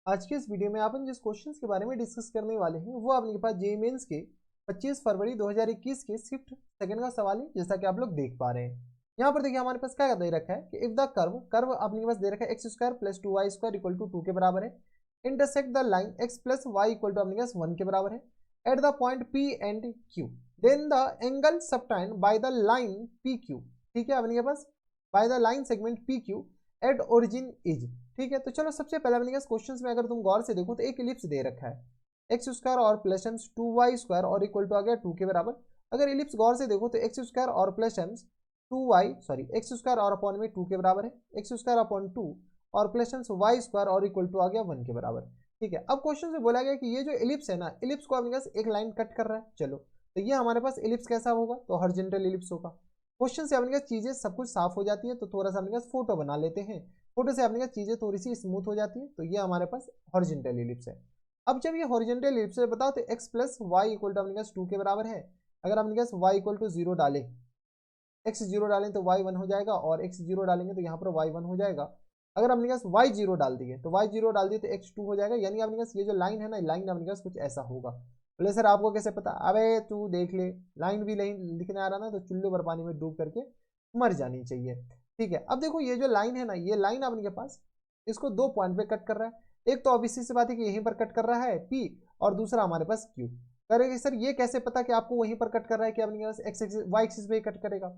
आज के इस वीडियो में अपन जिस क्वेश्चंस के बारे में डिस्कस करने वाले हैं वो आपके पास जेईई मेंस के 25 फरवरी 2021 के शिफ्ट सेकंड का सवाल है, जैसा कि आप लोग देख पा रहे हैं। यहाँ पर देखिए हमारे पास क्या दे रखा है कि इफ द कर्व कर्व आपके पास दे रखा है x square plus 2y square equal to 2 के बराबर है, intersect the line x plus Y equal to आपके पास 1 के बराबर है at the point p and q, then the angle subtend by the line pq। ठीक है, अपने पास by the line segment pq at origin is. ठीक है, तो चलो सबसे पहले अपने क्वेश्चंस में अगर तुम गौर से देखो तो एक इलिप्स दे रखा है एक्स स्क्वायर और प्लस एम्स 2y स्क्वायर और इक्वल टू आ गया 2 के बराबर। अगर इलिप्स गौर से देखो तो एक्स स्क्वायर और plus AIIMS 2y x square और अपॉन में 2 के बराबर है, एक्स स्क्वायर अपॉन 2 और प्लस एम्स वाई स्क्वायर और इक्वल टू आ गया 1 के बराबर। ठीक है, अब क्वेश्चन से बोला गया कि ये जो इलिप्स है ना, इलिप्स को अपने पास एक लाइन कट कर रहा है। चलो तो ये हमारे पास इलिप्स कैसा होगा, तो हॉरिजॉन्टल इलिप्स होगा। क्वेश्चन से अपने पास चीजें सब कुछ साफ हो जाती है, तो थोड़ा सा अपने पास फोटो बना लेते हैं। फोटो से अपने पास चीजें थोड़ी सी स्मूथ हो जाती है, तो ये हमारे पास हॉरिजॉन्टल इलिप्स है। अब जब ये हॉरिजॉन्टल इलिप्स है बताओ तो x plus Y equal to अपने पास 2 के बराबर है। अगर अपने पास y इक्वल टू 0 डाले, x 0 डालें तो y 1 हो जाएगा और x 0 डालेंगे तो यहाँ पर y 1 हो जाएगा। अगर अपने पास y 0 डाल दिए तो y 0 डाल दिए तो x 2 हो जाएगा। यानी अपने पास ये जो लाइन है ना, लाइन अपने पास कुछ ऐसा होगा। बोले सर आपको कैसे पता, अबे तू देख ले, लाइन भी लाइन दिखने आ रहा ना, तो चुल्लू भर पानी में डूब करके मर जानी चाहिए। ठीक है, अब देखो ये जो लाइन है ना, ये लाइन अपने पास इसको दो पॉइंट पे कट कर रहा है। एक तो ऑब्वियसली सी बात है कि यहीं पर कट कर रहा है P, और दूसरा हमारे पास Q। करेंगे सर ये कैसे पता कि आपको वहीं पर कट कर रहा है कि अपने पास एक्स एक्सिस वाई एक्सिस पे कट करेगा।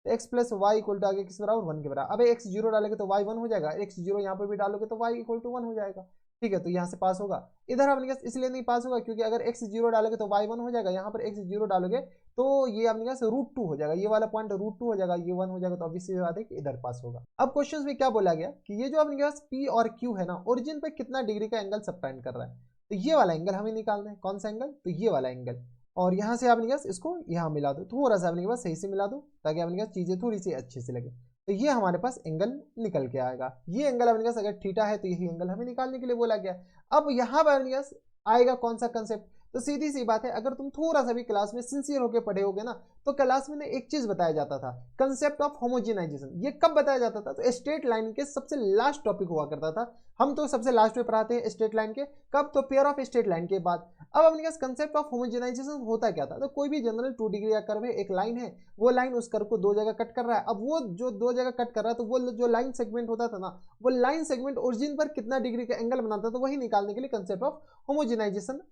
तो X plus Y equal to आगे किस बराबर 1 के बराबर। अब एक्स 0 डालेंगे तो वाई 1 हो जाएगा, एक्स 0 यहाँ पर भी डालोगे तो वाई इक्वल टू 1 हो जाएगा। ठीक है, तो यहाँ से पास होगा। इधर अपने पास इसलिए नहीं पास होगा क्योंकि अगर एक्स 0 डालोगे तो वाई 1 हो जाएगा, यहाँ पर एक्स 0 डालोगे तो ये अपने पास √2 हो जाएगा, ये वाला पॉइंट √2 हो जाएगा, ये 1 हो जाएगा, तो ऑब्वियसली बात है कि इधर पास होगा। अब क्वेश्चन में क्या बोला गया कि ये जो अपने पास P और Q है ना, ओरिजिन पे कितना डिग्री का एंगल सबटेंड कर रहा है, तो ये वाला एंगल हमें निकालना है। कौन सा एंगल, तो ये वाला एंगल। और यहाँ से आपने पास इसको यहाँ मिला दो, थोड़ा सा अपने पास सही से मिला दो ताकि अपने पास चीजें थोड़ी सी अच्छे से लगे। तो ये हमारे पास एंगल निकल के आएगा। ये एंगल अपने पास अगर थीटा है तो यही एंगल हमें निकालने के लिए बोला गया। अब यहाँ पर अपने पास आएगा कौन सा कंसेप्ट, तो सीधी सी बात है, अगर तुम थोड़ा सा भी क्लास में सिंसियर होकर पढ़े होगे ना, तो क्लास में एक चीज बताया जाता था, कंसेप्ट ऑफ होमोजेनाइजेशन। ये कब बताया जाता था, तो स्ट्रेट लाइन के सबसे लास्ट टॉपिक हुआ करता था। हम तो सबसे लास्ट में पढ़ाते हैं स्ट्रेट लाइन के, कब, तो पेयर ऑफ स्ट्रेट लाइन के बाद। अब अपने पास कंसेप्ट ऑफ होमोजेनाइजेशन होता क्या था, तो कोई भी जनरल 2 डिग्री का कर्व है, एक लाइन है, वो लाइन उस कर्व को दो जगह कट कर रहा है। अब वो जो दो जगह कट कर रहा है, तो वो जो लाइन सेगमेंट होता था ना, वो लाइन सेगमेंट ओरिजिन पर कितना डिग्री का एंगल बनाता था, वही निकालने के लिए कंसेप्ट ऑफ होमोजेनाइजेशन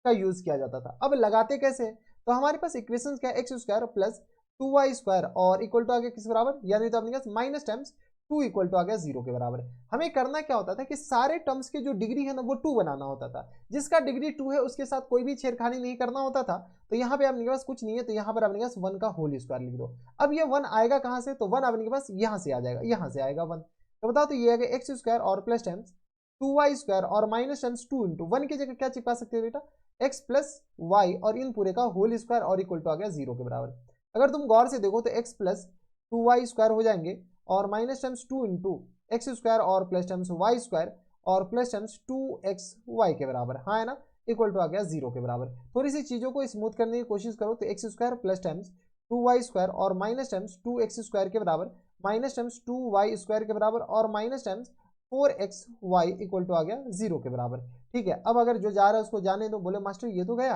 का यूज किया जाता था। अब लगाते कैसे, तो हमारे पास इक्वेशन क्या है, x square plus 2y square और इक्वल टू आ गया किस बराबर, यानी तो अपने पास माइनस टाइम्स 2 इक्वल टू आ गया 0 के बराबर है। हमें करना क्या होता था कि सारे टर्म्स के जो डिग्री है ना वो 2 बनाना होता था। जिसका डिग्री 2 है उसके साथ कोई भी छेड़खानी नहीं करना होता था। तो यहाँ पे अपने पास कुछ नहीं है, तो यहाँ पर अपने पास 1 का होल स्क्वायर लिख दो। अब ये 1 आएगा कहाँ से, तो 1 अपने पास यहाँ से आ जाएगा, यहाँ से आएगा 1। तो बताओ तो ये आ गया एक्स स्क्वायर और प्लस टाइम्स 2y स्क्वायर और माइनस टाइम्स 2 इंटू 1 की जगह क्या चिपका सकते हैं बेटा, x प्लस वाई और इन पूरे का होल स्क्वायर और इक्वल टू आ गया 0 के बराबर। अगर तुम गौर से देखो तो x प्लस 2y स्क्वायर हो जाएंगे और minus times 2 into x square और प्लस टाइम्स वाई स्क्वायर और प्लस टाइम्स 2xy के बराबर, हाँ है ना, इक्वल टू आ गया 0 के बराबर। थोड़ी सी चीजों को स्मूथ करने की कोशिश करो तो x square plus times 2y square और माइनस टाइम्स 2x स्क्वायर के बराबर, माइनस टाइम्स 2y स्क्वायर के बराबर और minus times 4xy equal to आ गया 0 के बराबर। ठीक है, अब अगर जो जा रहा है उसको जाने दो। बोले मास्टर ये तो गया,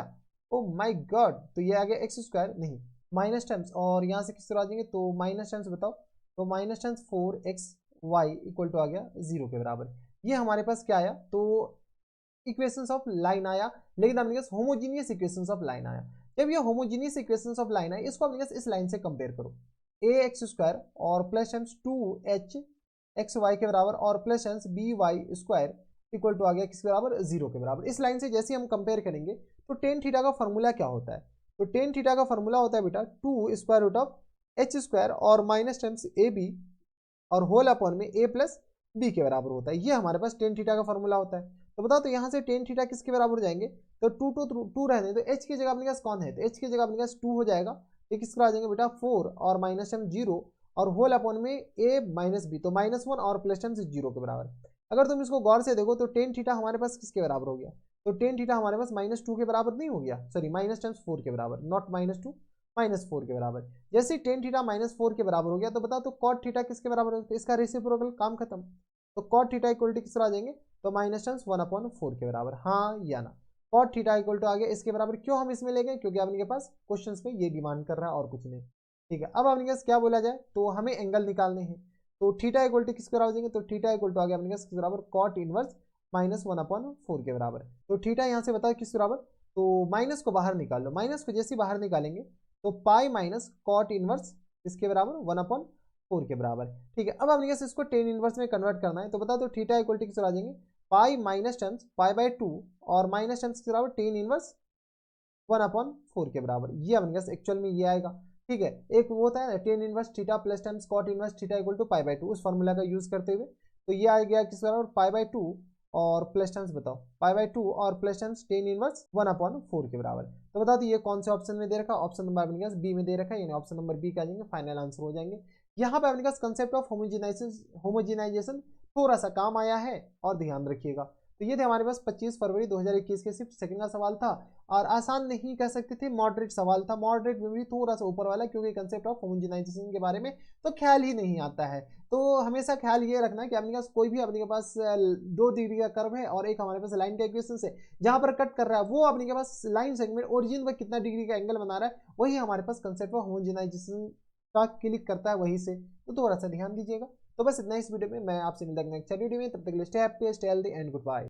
ओ माय गॉड, तो ये आ गया एक्स स्क्वायर नहीं माइनस टाइम्स, और यहाँ से किस तरह आ जाएंगे, तो माइनस टाइम्स बताओ, तो minus times 4xy equal to आ गया 0 के बराबर। ये हमारे पास क्या आया, तो इक्वेशंस ऑफ लाइन आया, लेकिन अपने पास होमोजीनियस इक्वेशंस ऑफ लाइन आया। जब ये होमोजीनियस इक्वेशंस ऑफ लाइन आए, इसको अपने पास इस लाइन से कंपेयर करो, ए एक्स स्क्वायर और plus times 2h x y के बराबर और plus times b y square equal to आ गया किसके बराबर, 0 के बराबर। इस लाइन से जैसे हम कंपेयर करेंगे तो टेन थीटा का फॉर्मूला क्या होता है, तो टेन थीटा का फॉर्मूला होता है बेटा 2 square root of H square और माइनस टाइम्स ए बी और होल अपॉन में ए प्लस बी के बराबर होता है। ये हमारे पास टेन थीटा का फॉर्मूला होता है। तो बताओ तो यहाँ से टेन थीटा किसके बराबर हो जाएंगे, तो 2 रहने, तो एच की जगह अपने पास कौन है, तो एच की जगह अपने पास 2 हो जाएगा। ये किसका आ जाएंगे बेटा 4 और माइनस टाइम 0 और होल अपॉन में ए माइनस बी, तो -1 और प्लस टाइम 0 के बराबर। अगर तुम इसको गौर से देखो तो टेन थीटा हमारे पास किसके बराबर हो गया, तो टेन थीटा हमारे पास -2 के बराबर नहीं हो गया, सॉरी माइनस टाइम्स 4 के बराबर, नॉट -2 -4 के बराबर। जैसे ही टेन थीटा -4 के बराबर हो गया तो बताओ तो कॉट थीटा किसके बराबर हो, तो इसका रेसिप्रोकल, काम खत्म। तो कॉट थीटा इक्वल टू किस तरह आ जाएंगे, तो माइनस टर्म्स 1/4 के बराबर, हाँ या ना। कॉट थीटा इक्वल टू आ गया इसके बराबर, क्यों हम इसमें ले गए, क्योंकि आपके पास क्वेश्चन में ये डिमांड कर रहा है और कुछ नहीं। ठीक है, अब आपके पास क्या बोला जाए, तो हमें एंगल निकालने हैं, तो थीटा इक्वल टू किसके बराबर देंगे, तो थीटा इक्वल टू आ गया अपने पास किस बराबर, कॉट इनवर्स -1/4 के बराबर। तो थीटा यहाँ से बताओ किस बराबर, तो माइनस को बाहर निकाल लो, माइनस को जैसे बाहर निकालेंगे तो पाई माइनस कॉट इनवर्स इसके बराबर 1/4 के बराबर। ठीक है, अब आपने कैसे इसको टेन इनवर्स में कन्वर्ट करना है, तो बता दो थीटा इक्वल टू किस आ जाएंगे, pi minus terms pi by 2 और माइनस टर्म्स के बराबर टेन इनवर्स 1/4 के बराबर, ये अपने पास एक्चुअल में ये आएगा। ठीक है, एक वो होता है tan inverse theta plus times cot inverse theta equal to pi by 2, उस फॉर्मूला का यूज करते हुए, तो ये आ गया किस बराबर, पाई बाई 2 और प्लस टाइम्स बताओ, पाई बाई 2 और प्लस टाइम्स टेन इनवर्स 1/4 के बराबर। तो बता दो ये कौन से ऑप्शन में दे रखा है, ऑप्शन नंबर अपने पास बी में दे रखा है, यानी ऑप्शन नंबर बी का आ जाएंगे फाइनल आंसर हो जाएंगे। यहाँ पे अपने पास कंसेप्ट ऑफ होमोजेनाइजेशन थोड़ा सा काम आया है और ध्यान रखिएगा। तो ये थे हमारे पास 25 फरवरी 2021 के शिफ्ट सेकंड का सवाल था, और आसान नहीं कह सकते थे, मॉडरेट सवाल था, मॉडरेट में भी थोड़ा सा ऊपर वाला, क्योंकि कंसेप्ट ऑफ होमोजेनाइजेशन के बारे में तो ख्याल ही नहीं आता है। तो हमेशा ख्याल ये रखना कि अपने पास कोई भी अपने के पास 2 डिग्री का कर्व है और एक हमारे पास लाइन का इक्वेशन है, जहां पर कट कर रहा है वो अपने के पास लाइन सेगमेंट ओरिजिन पर कितना डिग्री का एंगल बना रहा है, वही हमारे पास कंसेप्ट ऑफ होमोजेनाइजेशन का क्लिक करता है वही से, तो थोड़ा सा ध्यान दीजिएगा। तो बस इतना इस वीडियो में, मैं आपसे मिलता हूं नेक्स्ट वीडियो में, तब तक के लिए stay happy stay healthy and good bye.